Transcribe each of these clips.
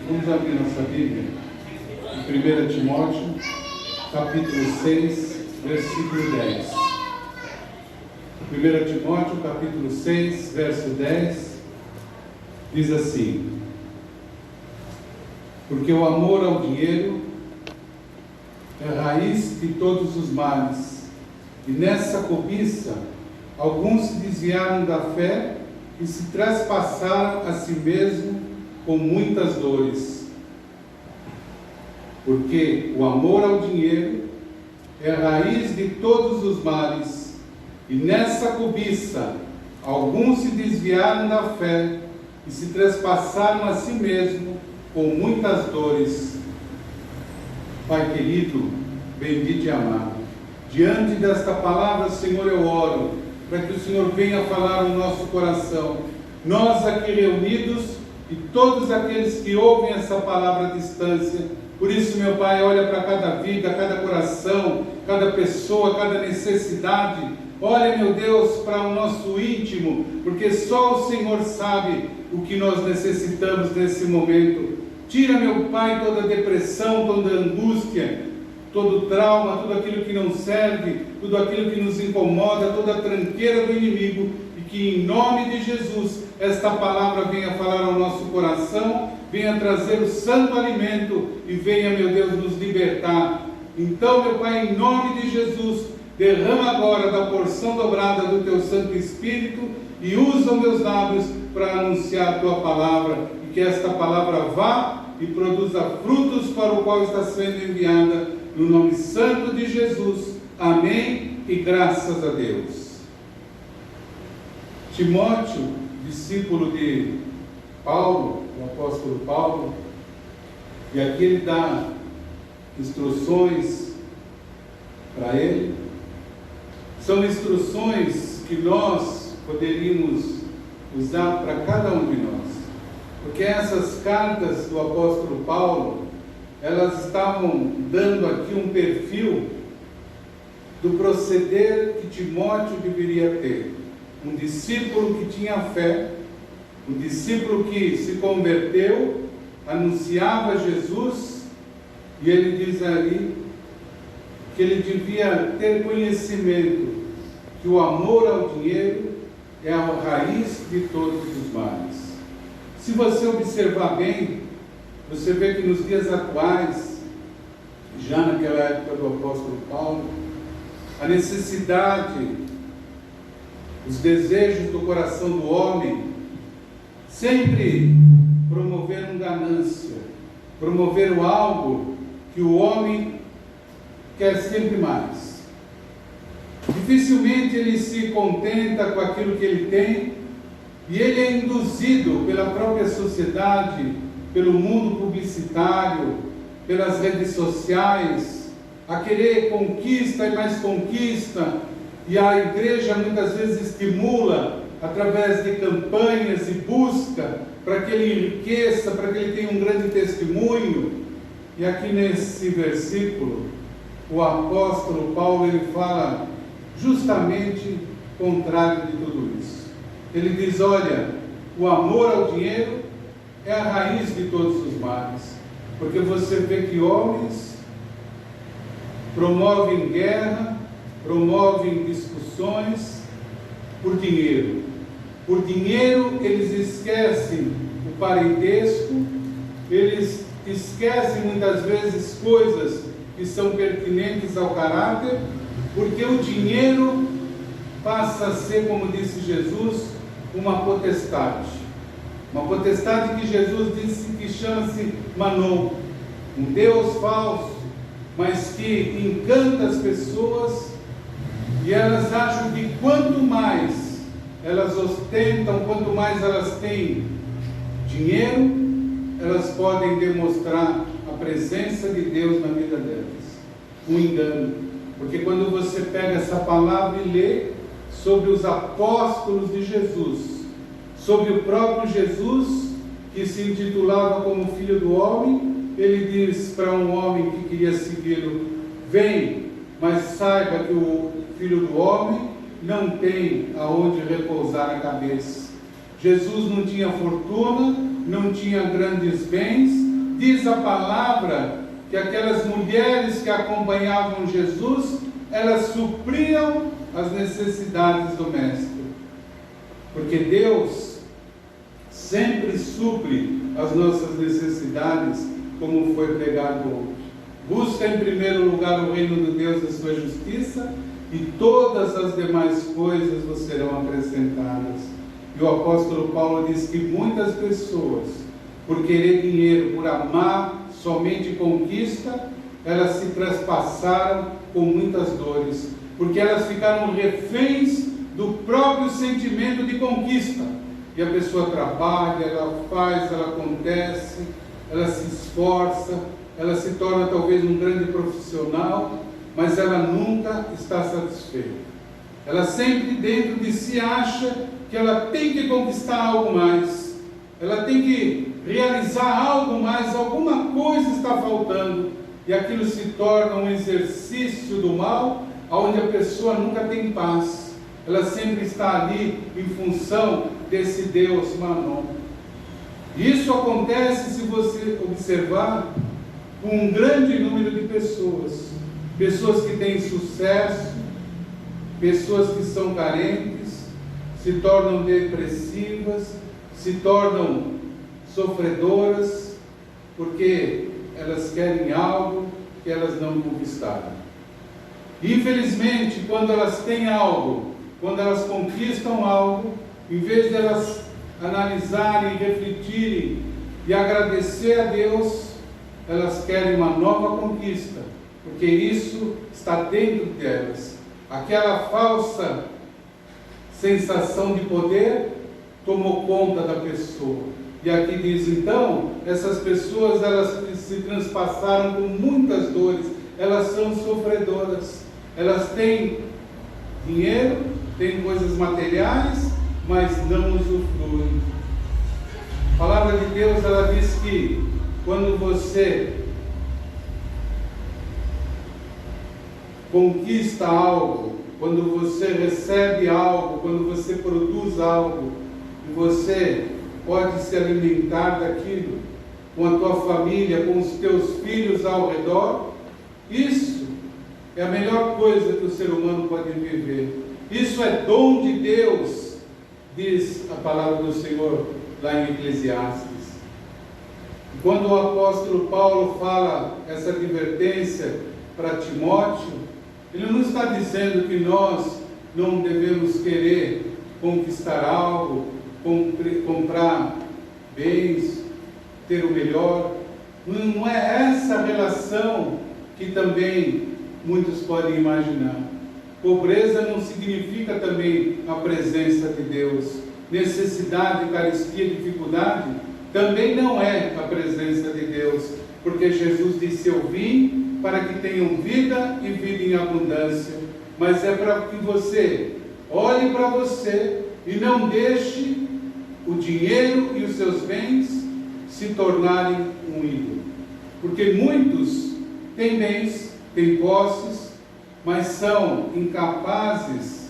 Vamos abrir nossa Bíblia em 1 Timóteo, capítulo 6, versículo 10. 1 Timóteo, capítulo 6, verso 10, diz assim: porque o amor ao dinheiro é a raiz de todos os males, e nessa cobiça alguns se desviaram da fé e se traspassaram a si mesmo com muitas dores. Porque o amor ao dinheiro é a raiz de todos os males, e nessa cobiça alguns se desviaram da fé e se traspassaram a si mesmo com muitas dores. Pai querido, bendito e amado, diante desta palavra, Senhor, eu oro para que o Senhor venha falar no nosso coração, nós aqui reunidos e todos aqueles que ouvem essa palavra à distância. Por isso, meu Pai, olha para cada vida, cada coração, cada pessoa, cada necessidade. Olha, meu Deus, para o nosso íntimo, porque só o Senhor sabe o que nós necessitamos nesse momento. Tira, meu Pai, toda depressão, toda angústia, todo trauma, tudo aquilo que não serve, tudo aquilo que nos incomoda, toda a tranqueira do inimigo, e que em nome de Jesus esta palavra venha falar ao nosso coração, venha trazer o santo alimento e venha, meu Deus, nos libertar. Então, meu Pai, em nome de Jesus, derrama agora da porção dobrada do Teu Santo Espírito e usa os meus lábios para anunciar a Tua palavra, e que esta palavra vá e produza frutos para o qual está sendo enviada, no nome santo de Jesus. Amém e graças a Deus. Timóteo, discípulo de Paulo, o apóstolo Paulo, e aqui ele dá instruções para ele. São instruções que nós poderíamos usar para cada um de nós, porque essas cartas do apóstolo Paulo, elas estavam dando aqui um perfil do proceder que Timóteo deveria ter. Um discípulo que tinha fé, um discípulo que se converteu, anunciava Jesus, e ele diz ali que ele devia ter conhecimento que o amor ao dinheiro é a raiz de todos os males. Se você observar bem, você vê que nos dias atuais, já naquela época do apóstolo Paulo, a necessidade, os desejos do coração do homem sempre promoveram ganância, promoveram algo que o homem quer sempre mais. Dificilmente ele se contenta com aquilo que ele tem, e ele é induzido pela própria sociedade, pelo mundo publicitário, pelas redes sociais, a querer conquista e mais conquista, e a igreja muitas vezes estimula através de campanhas e busca para que ele enriqueça, para que ele tenha um grande testemunho. E aqui nesse versículo, o apóstolo Paulo, ele fala justamente o contrário de tudo isso. Ele diz: olha, o amor ao dinheiro é a raiz de todos os males, porque você vê que homens promovem guerra, promovem discussões por dinheiro. Por dinheiro eles esquecem o parentesco, eles esquecem muitas vezes coisas que são pertinentes ao caráter, porque o dinheiro passa a ser, como disse Jesus, uma potestade. Uma potestade que Jesus disse que chama-se Manon, um Deus falso, mas que encanta as pessoas, e elas acham que quanto mais elas ostentam, quanto mais elas têm dinheiro, elas podem demonstrar a presença de Deus na vida delas. Um engano, porque quando você pega essa palavra e lê sobre os apóstolos de Jesus, sobre o próprio Jesus, que se intitulava como Filho do Homem, ele diz para um homem que queria segui-lo: vem, mas saiba que o Filho do Homem não tem aonde repousar a cabeça. Jesus não tinha fortuna, não tinha grandes bens, diz a palavra que aquelas mulheres que acompanhavam Jesus, elas supriam as necessidades do Mestre. Porque Deus sempre supre as nossas necessidades, como foi pregado hoje. Busca em primeiro lugar o reino de Deus e a sua justiça, e todas as demais coisas vos serão acrescentadas. E o apóstolo Paulo diz que muitas pessoas, por querer dinheiro, por amar somente conquista, elas se traspassaram com muitas dores, porque elas ficaram reféns do próprio sentimento de conquista. E a pessoa trabalha, ela faz, ela acontece, ela se esforça, ela se torna talvez um grande profissional, mas ela nunca está satisfeita. Ela sempre dentro de si acha que ela tem que conquistar algo mais, ela tem que realizar algo mais, alguma coisa está faltando, e aquilo se torna um exercício do mal, onde a pessoa nunca tem paz. Ela sempre está ali em função desse Deus Mammon. Isso acontece, se você observar, com um grande número de pessoas. Pessoas que têm sucesso, pessoas que são carentes, se tornam depressivas, se tornam sofredoras, porque elas querem algo que elas não conquistaram. Infelizmente, quando elas têm algo, quando elas conquistam algo, em vez de elas analisarem, refletirem e agradecer a Deus, elas querem uma nova conquista, porque isso está dentro delas. Aquela falsa sensação de poder tomou conta da pessoa. E aqui diz então, essas pessoas, elas se transpassaram com muitas dores, elas são sofredoras, elas têm dinheiro, têm coisas materiais, mas não usufruem. A palavra de Deus, ela diz que quando você conquista algo, quando você recebe algo, quando você produz algo, e você pode se alimentar daquilo, com a tua família, com os teus filhos ao redor, isso é a melhor coisa que o ser humano pode viver. Isso é dom de Deus, diz a palavra do Senhor lá em Eclesiastes. Quando o apóstolo Paulo fala essa advertência para Timóteo, ele não está dizendo que nós não devemos querer conquistar algo, comprar bens, ter o melhor. Não é essa relação que também muitos podem imaginar. Pobreza não significa também a presença de Deus. Necessidade, carestia, dificuldade também não é a presença de Deus, porque Jesus disse: eu vim para que tenham vida e vida em abundância. Mas é para que você olhe para você e não deixe o dinheiro e os seus bens se tornarem um ídolo. Porque muitos têm bens, têm posses, mas são incapazes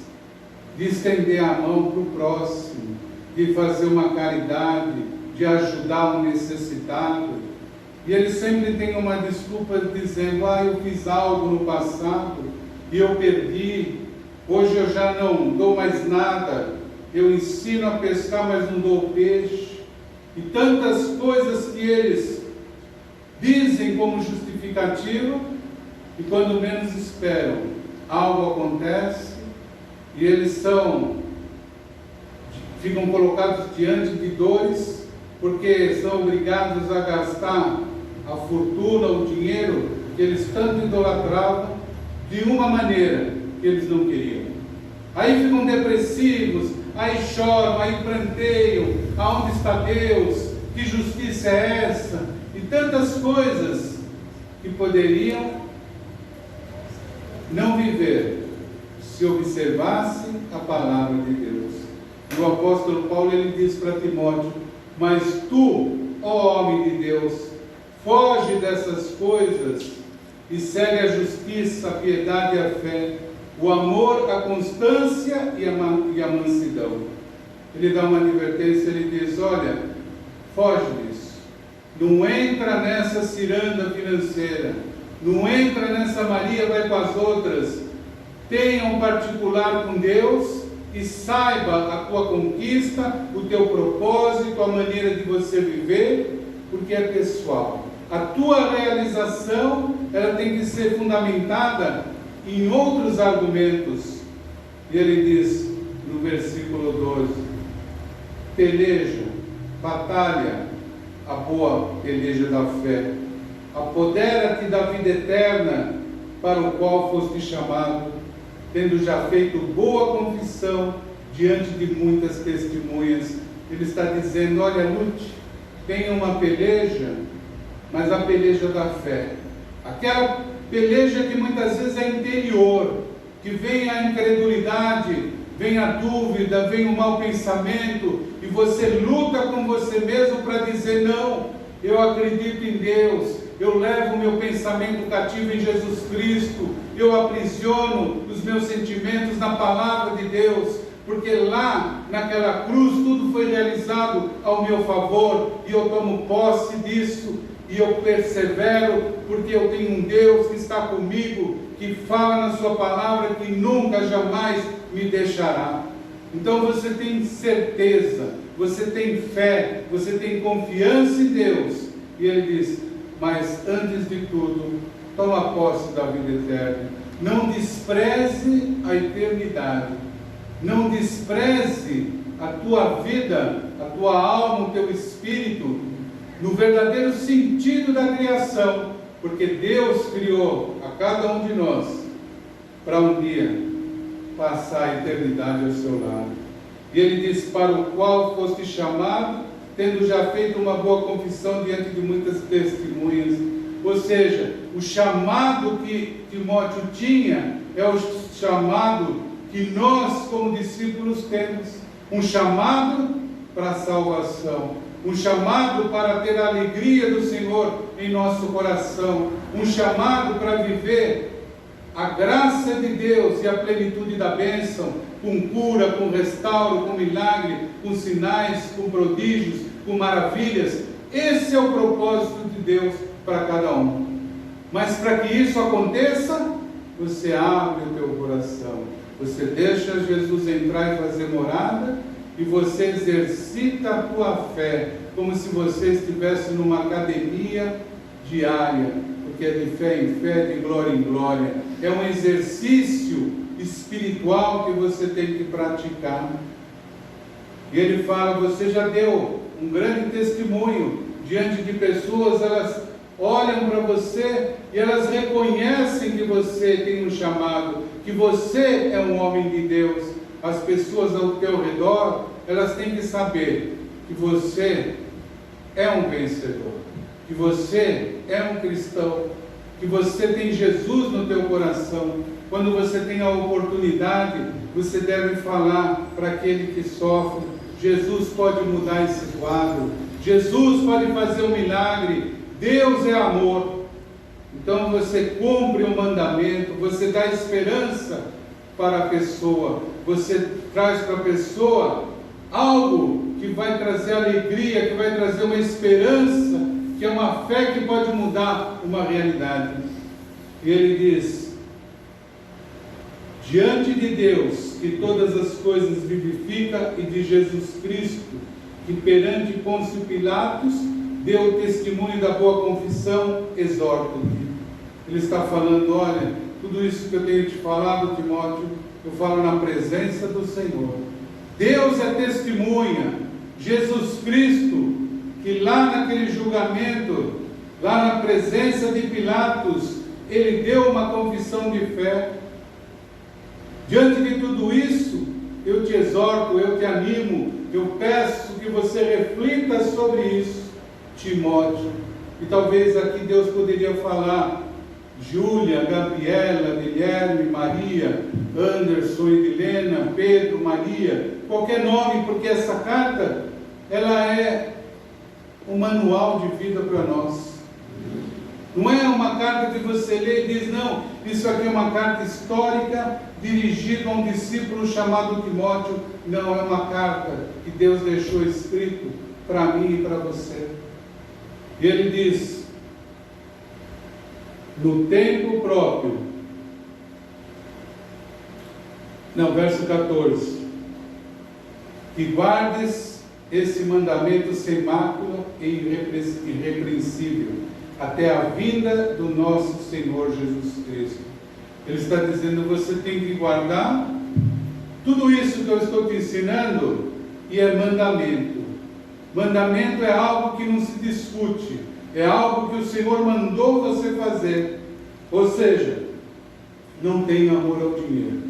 de estender a mão para o próximo, de fazer uma caridade, de ajudar um necessitado. E eles sempre têm uma desculpa dizendo: eu fiz algo no passado e eu perdi, hoje eu já não dou mais nada, eu ensino a pescar, mas não dou peixe. E tantas coisas que eles dizem como justificativa, e quando menos esperam, algo acontece, e eles ficam colocados diante de dores, porque são obrigados a gastar a fortuna, o dinheiro que eles tanto idolatravam, de uma maneira que eles não queriam. Aí ficam depressivos, aí choram, aí planteiam: aonde está Deus? Que justiça é essa? E tantas coisas que poderiam não viver se observasse a palavra de Deus. E o apóstolo Paulo, ele diz para Timóteo: mas tu, ó homem de Deus, foge dessas coisas e segue a justiça, a piedade e a fé, o amor, a constância e a mansidão. Ele dá uma advertência, ele diz: olha, foge disso. Não entra nessa ciranda financeira. Não entra nessa Maria vai com as outras. Tenha um particular com Deus e saiba a tua conquista, o teu propósito, a maneira de você viver, porque é pessoal. A tua realização, ela tem que ser fundamentada em outros argumentos. E ele diz no versículo 12: peleja, batalha, a boa peleja da fé. Apodera-te da vida eterna, para o qual foste chamado, tendo já feito boa confissão diante de muitas testemunhas. Ele está dizendo: olha, lute, tenha uma peleja, mas a peleja da fé. Aquela peleja que muitas vezes é interior, que vem a incredulidade, vem a dúvida, vem o mau pensamento, e você luta com você mesmo para dizer: não, eu acredito em Deus, eu levo o meu pensamento cativo em Jesus Cristo, eu aprisiono os meus sentimentos na palavra de Deus, porque lá naquela cruz tudo foi realizado ao meu favor, e eu tomo posse disso, e eu persevero, porque eu tenho um Deus que está comigo, que fala na sua palavra que nunca, jamais me deixará. Então você tem certeza, você tem fé, você tem confiança em Deus, e ele diz: mas antes de tudo, toma posse da vida eterna. Não despreze a eternidade, não despreze a tua vida, a tua alma, o teu espírito, no verdadeiro sentido da criação, porque Deus criou a cada um de nós para um dia passar a eternidade ao seu lado. E ele diz: para o qual foste chamado, tendo já feito uma boa confissão diante de muitas testemunhas. Ou seja, o chamado que Timóteo tinha é o chamado que nós, como discípulos, temos. Um chamado para a salvação, um chamado para ter a alegria do Senhor em nosso coração, um chamado para viver a graça de Deus e a plenitude da bênção, com cura, com restauro, com milagre, com sinais, com prodígios, com maravilhas. Esse é o propósito de Deus para cada um. Mas para que isso aconteça, você abre o teu coração, você deixa Jesus entrar e fazer morada, e você exercita a tua fé, como se você estivesse numa academia diária, porque é de fé em fé, de glória em glória. É um exercício espiritual que você tem que praticar. E ele fala: você já deu um grande testemunho diante de pessoas, elas olham para você e elas reconhecem que você tem um chamado, que você é um homem de Deus. As pessoas ao teu redor, elas têm que saber que você é um vencedor, que você é um cristão, que você tem Jesus no teu coração. Quando você tem a oportunidade, você deve falar para aquele que sofre: Jesus pode mudar esse quadro, Jesus pode fazer um milagre, Deus é amor. Então você cumpre o mandamento, você dá esperança para a pessoa, você traz para a pessoa algo que vai trazer alegria, que vai trazer uma esperança, que é uma fé que pode mudar uma realidade. E ele diz: diante de Deus, que todas as coisas vivifica, e de Jesus Cristo, que perante Pôncio Pilatos deu o testemunho da boa confissão, exorto-te. Ele está falando: olha, tudo isso que eu tenho te falado, Timóteo, eu falo na presença do Senhor. Deus é testemunha. Jesus Cristo, que lá naquele julgamento, lá na presença de Pilatos, ele deu uma confissão de fé. Diante de tudo isso, eu te exorto, eu te animo, eu peço que você reflita sobre isso, Timóteo. E talvez aqui Deus poderia falar: Júlia, Gabriela, Guilherme, Maria, Anderson, Edilena, Pedro, Maria, qualquer nome, porque essa carta, ela é um manual de vida para nós. Não é uma carta que você lê e diz: não, isso aqui é uma carta histórica dirigida a um discípulo chamado Timóteo. Não, é uma carta que Deus deixou escrito para mim e para você. E ele diz, no tempo próprio, verso 14, que guardes esse mandamento sem mácula e irrepreensível, até a vinda do nosso Senhor Jesus Cristo. Ele está dizendo, você tem que guardar tudo isso que eu estou te ensinando, e é mandamento. Mandamento é algo que não se discute, é algo que o Senhor mandou você fazer. Ou seja, não tenha amor ao dinheiro,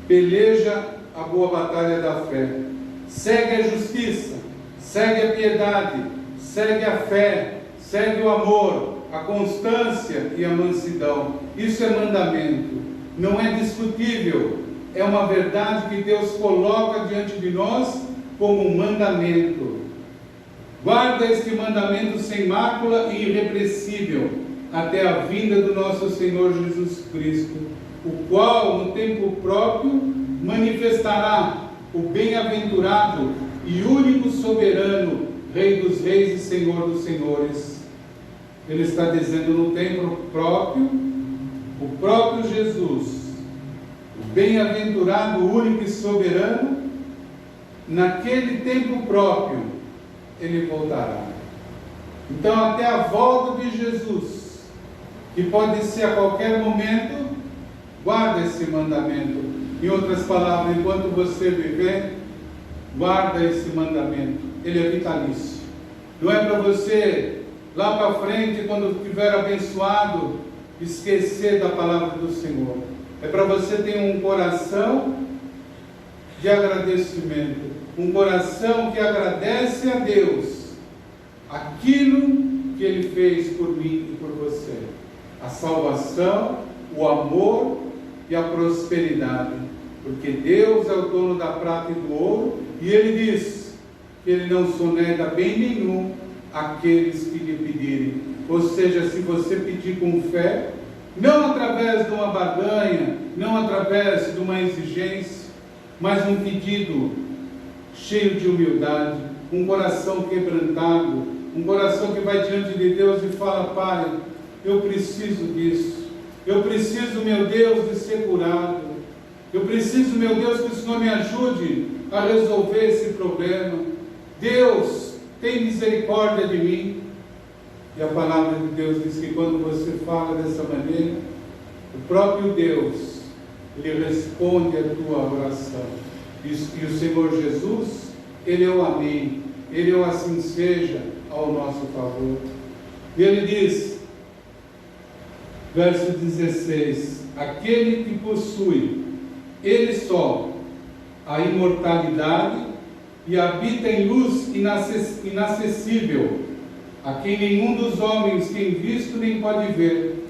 peleja a boa batalha da fé, segue a justiça, segue a piedade, segue a fé, segue o amor, a constância e a mansidão. Isso é mandamento, não é discutível, é uma verdade que Deus coloca diante de nós como um mandamento. Guarda este mandamento sem mácula e irrepreensível, até a vinda do nosso Senhor Jesus Cristo, o qual, no tempo próprio, manifestará o bem-aventurado e único soberano, Rei dos reis e Senhor dos senhores. Ele está dizendo, no tempo próprio, o próprio Jesus, o bem-aventurado, único e soberano, naquele tempo próprio, ele voltará. Então, até a volta de Jesus, que pode ser a qualquer momento, guarda esse mandamento. Em outras palavras, enquanto você viver, guarda esse mandamento. Ele é vitalício. Não é para você, lá para frente, quando estiver abençoado, esquecer da palavra do Senhor. É para você ter um coração de agradecimento, um coração que agradece a Deus aquilo que Ele fez por mim e por você, a salvação, o amor e a prosperidade, porque Deus é o dono da prata e do ouro, e Ele diz que Ele não sonega bem nenhum àqueles que lhe pedirem. Ou seja, se você pedir com fé, não através de uma barganha, não através de uma exigência, mas um pedido cheio de humildade, um coração quebrantado, um coração que vai diante de Deus e fala, Pai, eu preciso disso, eu preciso, meu Deus, de ser curado, eu preciso, meu Deus, que o Senhor me ajude a resolver esse problema. Deus, tem misericórdia de mim. E a palavra de Deus diz que quando você fala dessa maneira, o próprio Deus, Ele responde a tua oração. E o Senhor Jesus, Ele é o amém, Ele é o assim seja ao nosso favor. E Ele diz, verso 16, aquele que possui, Ele só, a imortalidade e habita em luz inacessível, a quem nenhum dos homens tem visto nem pode ver,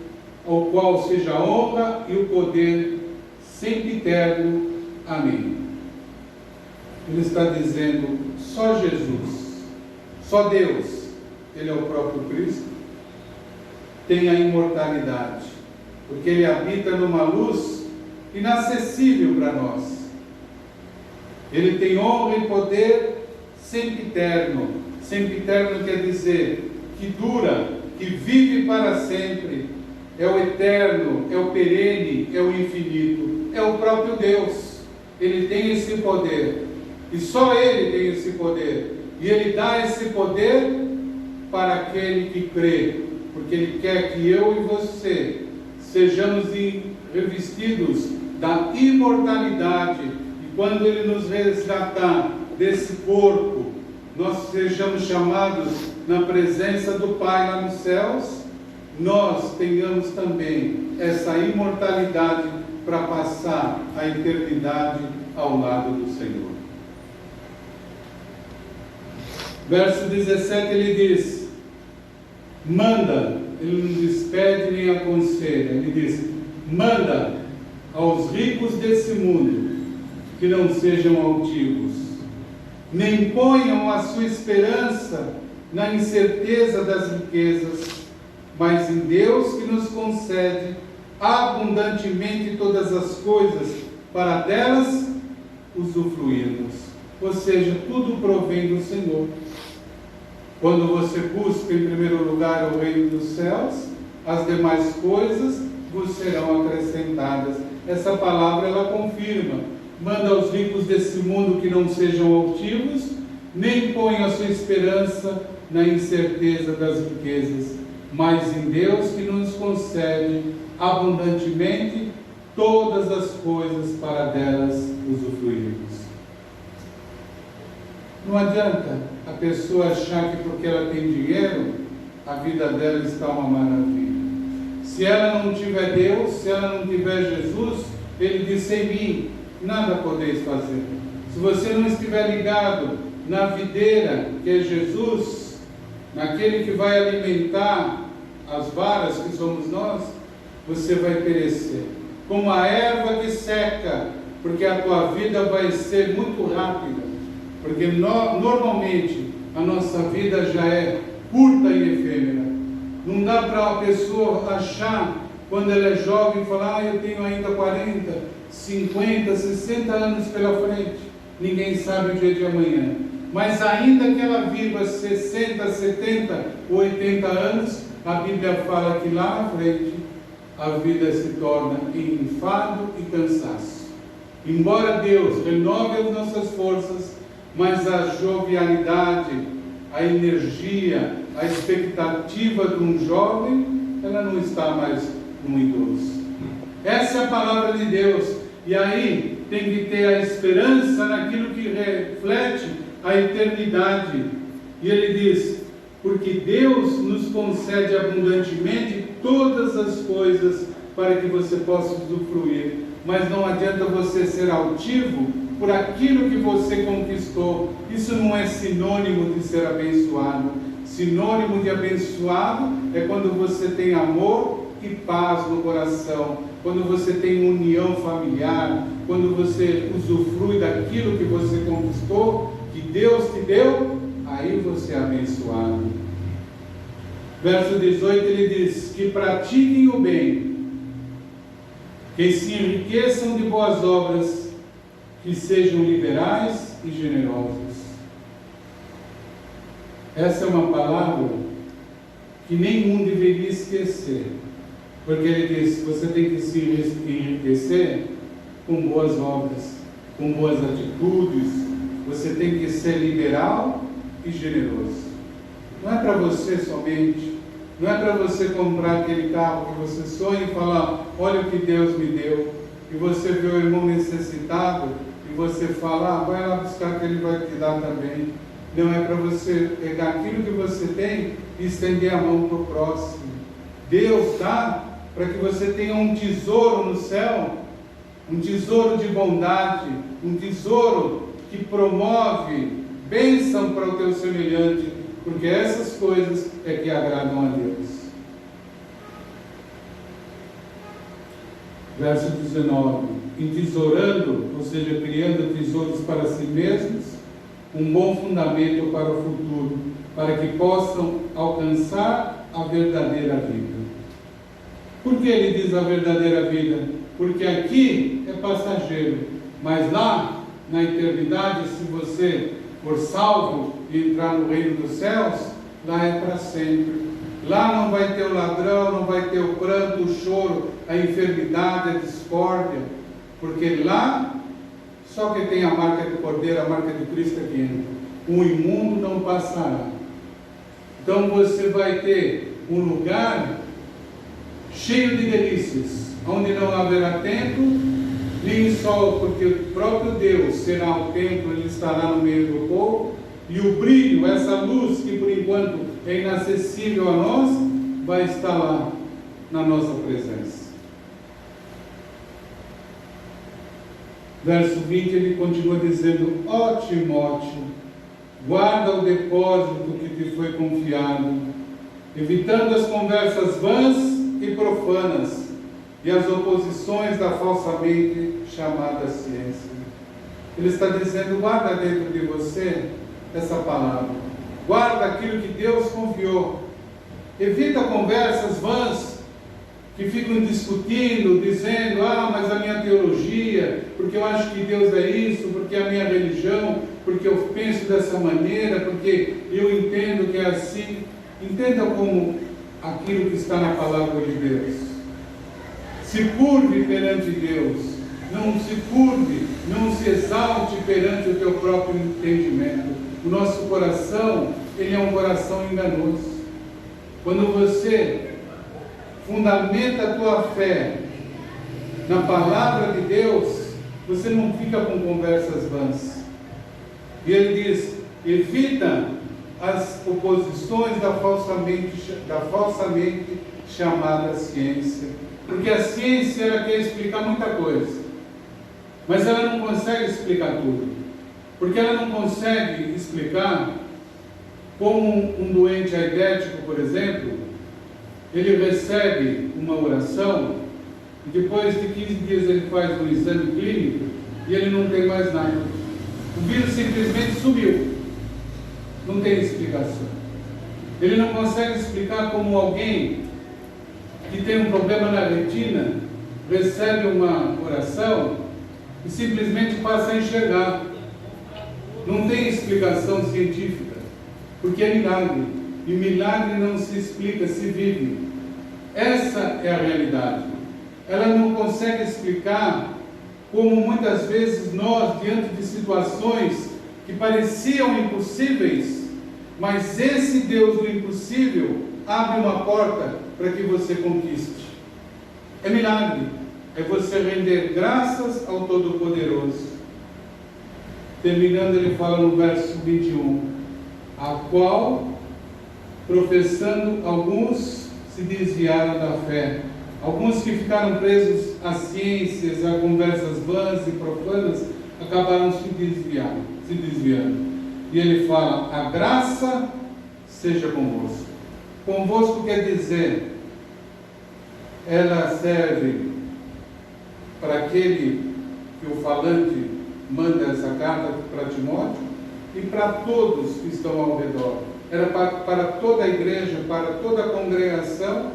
ao qual seja a honra e o poder sempre eterno. Amém. Ele está dizendo, só Jesus, só Deus, Ele é o próprio Cristo, tem a imortalidade, porque Ele habita numa luz inacessível para nós. Ele tem honra e poder sempre eterno. Sempre eterno quer dizer que dura, que vive para sempre. É o eterno, é o perene, é o infinito. É o próprio Deus. Ele tem esse poder. E só Ele tem esse poder. E Ele dá esse poder para aquele que crê. Porque Ele quer que eu e você sejamos revestidos da imortalidade. E quando Ele nos resgatar desse corpo, nós sejamos chamados na presença do Pai lá nos céus, nós tenhamos também essa imortalidade para passar a eternidade ao lado do Senhor. Verso 17 ele diz, manda, ele não despede nem aconselha, ele diz, manda aos ricos desse mundo que não sejam altivos, nem ponham a sua esperança na incerteza das riquezas, mas em Deus que nos concede abundantemente todas as coisas, para delas usufruirmos. Ou seja, tudo provém do Senhor. Quando você busca em primeiro lugar o reino dos céus, as demais coisas vos serão acrescentadas. Essa palavra ela confirma. Manda aos ricos desse mundo que não sejam altivos, nem ponham a sua esperança na incerteza das riquezas, mas em Deus que nos concede abundantemente todas as coisas para delas usufruirmos. Não adianta a pessoa achar que porque ela tem dinheiro, a vida dela está uma maravilha. Se ela não tiver Deus, se ela não tiver Jesus, ele diz: sem mim nada podeis fazer. Se você não estiver ligado na videira que é Jesus, naquele que vai alimentar as varas que somos nós, você vai perecer como a erva que seca, porque a tua vida vai ser muito rápida, porque normalmente a nossa vida já é curta e efêmera. Não dá para a pessoa achar, quando ela é jovem, falar: eu tenho ainda 40, 50, 60 anos pela frente. Ninguém sabe o dia de amanhã. Mas ainda que ela viva 60, 70, 80 anos, a Bíblia fala que lá na frente a vida se torna em enfado e cansaço. Embora Deus renove as nossas forças, mas a jovialidade, a energia, a expectativa de um jovem, ela não está mais no idoso. Essa é a palavra de Deus. E aí tem que ter a esperança naquilo que reflete a eternidade. E ele diz: porque Deus nos concede abundantemente todas as coisas para que você possa usufruir. Mas não adianta você ser altivo por aquilo que você conquistou. Isso não é sinônimo de ser abençoado. Sinônimo de abençoado é quando você tem amor e paz no coração, quando você tem união familiar, quando você usufrui daquilo que você conquistou, que Deus te deu, aí você é abençoado. Verso 18 ele diz: que pratiquem o bem, que se enriqueçam de boas obras, que sejam liberais e generosos. Essa é uma palavra que nenhum deveria esquecer, porque ele diz: você tem que se enriquecer com boas obras, com boas atitudes, você tem que ser liberal e generoso. Não é para você somente, não é para você comprar aquele carro que você sonha e falar: olha o que Deus me deu, e você vê o irmão necessitado e você fala: vai lá buscar que ele vai te dar também. Não, é para você pegar aquilo que você tem e estender a mão para o próximo. Deus dá para que você tenha um tesouro no céu, um tesouro de bondade, um tesouro que promove bênção para o teu semelhante, porque essas coisas é que agradam a Deus. Verso 19: entesourando, ou seja, criando tesouros para si mesmos, um bom fundamento para o futuro, para que possam alcançar a verdadeira vida. Por que ele diz a verdadeira vida? Porque aqui é passageiro, mas lá, na eternidade, se você for salvo e entrar no reino dos céus, lá é para sempre. Lá não vai ter o ladrão, não vai ter o pranto, o choro, a enfermidade, a discórdia, porque lá só quem tem a marca do Cordeiro, a marca de Cristo é que entra. O imundo não passará. Então você vai ter um lugar cheio de delícias, onde não haverá tempo nem sol, porque o próprio Deus será o templo, ele estará no meio do povo, e o brilho, essa luz que por enquanto é inacessível a nós, vai estar lá na nossa presença. Verso 20 ele continua dizendo: ó Timóteo, guarda o depósito que te foi confiado, evitando as conversas vãs e profanas e as oposições da falsamente chamada ciência. Ele está dizendo: guarda dentro de você essa palavra, guarda aquilo que Deus confiou, evita conversas vãs que ficam discutindo, dizendo: mas a minha teologia, porque eu acho que Deus é isso, porque a minha religião, porque eu penso dessa maneira, porque eu entendo que é assim. Entenda como aquilo que está na palavra de Deus. Se curve perante Deus. Não se curve, não se exalte perante o teu próprio entendimento. O nosso coração, ele é um coração enganoso. Quando você fundamenta a tua fé na palavra de Deus, você não fica com conversas vãs. E ele diz: evita as oposições da falsamente chamada ciência. Porque a ciência, ela quer explicar muita coisa, mas ela não consegue explicar tudo. Porque ela não consegue explicar como um doente aidético, por exemplo, ele recebe uma oração e depois de 15 dias ele faz um exame clínico e ele não tem mais nada. O vírus simplesmente sumiu. Não tem explicação. Ele não consegue explicar como alguém que tem um problema na retina recebe uma oração e simplesmente passa a enxergar. Não tem explicação científica, porque é milagre. E milagre não se explica, se vive. Essa é a realidade. Ela não consegue explicar como muitas vezes nós, diante de situações que pareciam impossíveis, mas esse Deus do impossível abre uma porta para que você conquiste. É milagre. É você render graças ao Todo-Poderoso. Terminando, ele fala no verso 21, a qual, professando, alguns se desviaram da fé. Alguns que ficaram presos a ciências, a conversas vãs e profanas, acabaram se desviando. E ele fala, a graça seja convosco. Convosco quer dizer, ela serve para aquele que o falante manda essa carta para Timóteo e para todos que estão ao redor. Era para toda a igreja, para toda a congregação.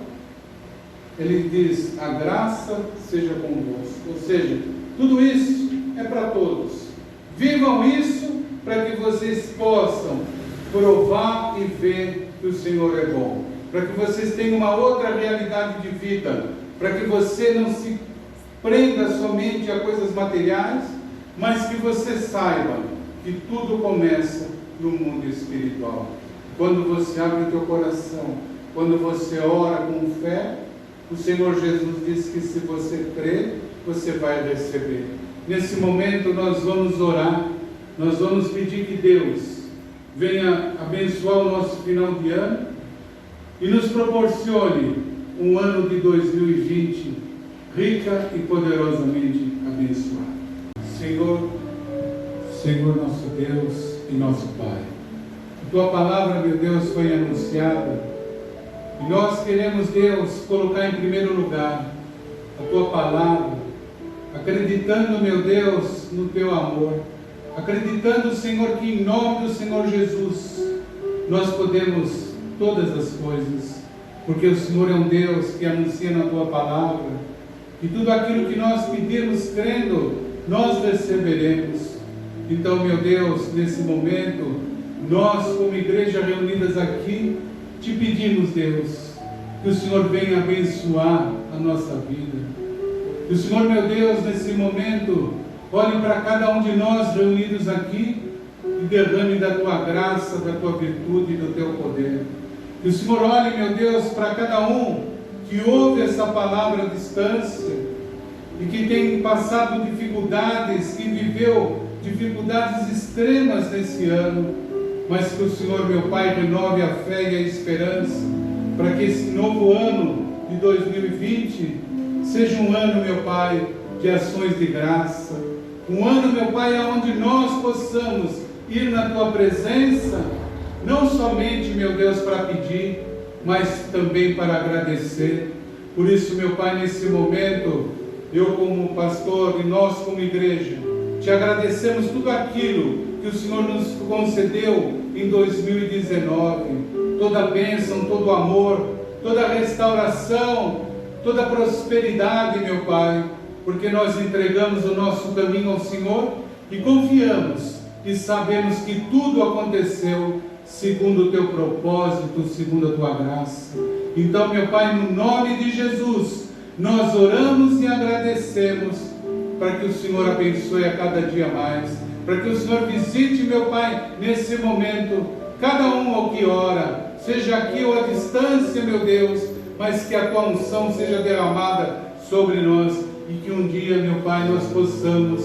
Ele diz, a graça seja convosco. Ou seja, tudo isso é para todos. Vivam isso para que vocês possam provar e ver que o Senhor é bom. Para que vocês tenham uma outra realidade de vida. Para que você não se prenda somente a coisas materiais, mas que você saiba que tudo começa no mundo espiritual. Quando você abre o teu coração, quando você ora com fé, o Senhor Jesus disse que se você crer, você vai receber. Nesse momento nós vamos orar, nós vamos pedir que Deus venha abençoar o nosso final de ano e nos proporcione um ano de 2020 rica e poderosamente abençoado. Senhor nosso Deus e nosso Pai, a Tua palavra, meu Deus, foi anunciada e nós queremos, Deus, colocar em primeiro lugar a Tua palavra, acreditando, meu Deus, no Teu amor, acreditando, Senhor, que em nome do Senhor Jesus nós podemos todas as coisas, porque o Senhor é um Deus que anuncia na Tua palavra e tudo aquilo que nós pedirmos crendo, nós receberemos. Então, meu Deus, nesse momento, nós como igreja reunidas aqui, te pedimos, Deus, que o Senhor venha abençoar a nossa vida. Que o Senhor, meu Deus, nesse momento, olhe para cada um de nós reunidos aqui e derrame da Tua graça, da Tua virtude e do Teu poder. Que o Senhor olhe, meu Deus, para cada um que ouve essa palavra à distância e que tem passado dificuldades, que viveu dificuldades extremas nesse ano, mas que o Senhor, meu Pai, renove a fé e a esperança, para que esse novo ano de 2020 seja um ano, meu Pai, de ações de graça, um ano, meu Pai, onde nós possamos ir na Tua presença, não somente, meu Deus, para pedir, mas também para agradecer. Por isso, meu Pai, nesse momento, eu como pastor e nós como igreja, te agradecemos tudo aquilo que o Senhor nos concedeu em 2019, toda a bênção, todo o amor, toda a restauração, toda a prosperidade, meu Pai, porque nós entregamos o nosso caminho ao Senhor e confiamos e sabemos que tudo aconteceu segundo o teu propósito, segundo a tua graça. Então, meu Pai, no nome de Jesus, nós oramos e agradecemos para que o Senhor abençoe a cada dia mais, para que o Senhor visite, meu Pai, nesse momento, cada um ao que ora, seja aqui ou à distância, meu Deus, mas que a tua unção seja derramada sobre nós e que um dia, meu Pai, nós possamos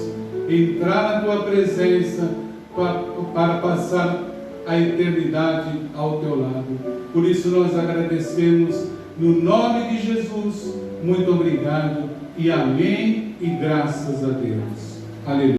entrar na tua presença para passar a eternidade ao teu lado. Por isso nós agradecemos no nome de Jesus. Muito obrigado e amém e graças a Deus. Aleluia.